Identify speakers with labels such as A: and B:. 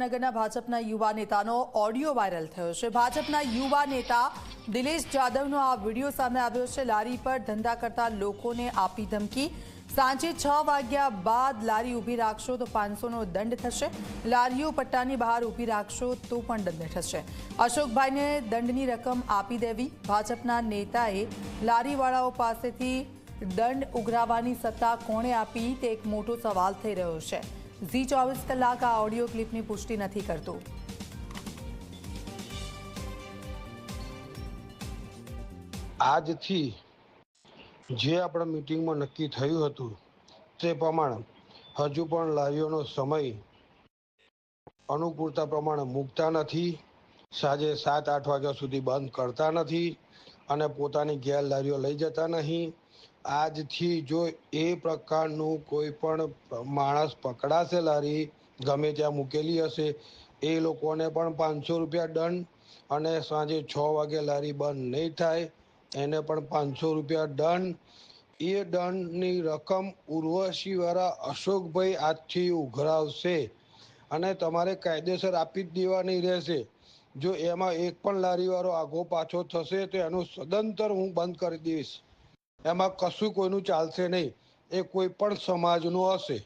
A: સુરેન્દ્રનગરના ભાજપના યુવા નેતાનો ઓડિયો વાયરલ થયો છે। ભાજપના યુવા નેતા દિલેશ જાદવનો આ વિડીયો સામે આવ્યો છે। લારી પર ધંધા કરતા લોકોને આપી ધમકી। સાંજે 6 વાગ્યા બાદ લારી ઊભી રાખશો તો 500નો દંડ થશે। લારીઓ પટ્ટાની બહાર ઊભી રાખશો તો પણ દંડ થશે। અશોકભાઈને દંડની રકમ આપી દેવી। ભાજપના નેતાએ લારીવાળાઓ પાસેથી દંડ ઉઘરાવવાની સત્તા કોણે આપી તે એક મોટો સવાલ થઈ રહ્યો છે। ઝી 24 કલાક આ ઓડિયો ક્લિપની પુષ્ટિ નથી કરતું।
B: આજથી જે આપણા મીટિંગમાં નક્કી થયું હતું તે પ્રમાણે હજુ પણ લારીઓનો સમય અનુકૂળતા પ્રમાણે મૂકતા નથી। સાંજે 7-8 વાગ્યા સુધી બંધ કરતા નથી અને પોતાની ગેર લારીઓ લઈ જતા નહીં। આજથી જો એ પ્રકારનું કોઈ પણ માણસ પકડાશે લારી ગમે ત્યાં મૂકેલી હશે એ લોકોને પણ 500 રૂપિયા દંડ અને સાંજે 6 વાગે લારી બંધ નહીં થાય એને પણ 500 રૂપિયા દંડ। એ દંડની રકમ ઉર્વશીવાળા અશોકભાઈ આજથી ઉઘરાવશે અને તમારે કાયદેસર આપી જ દેવાની રહેશે। જો એમાં એક પણ લારીવાળો આગો પાછો થશે તો એનું સદંતર હું બંધ કરી દઈશ। એમાં કશું કોઈનું ચાલશે નહીં। એ કોઈ પણ સમાજનું હશે।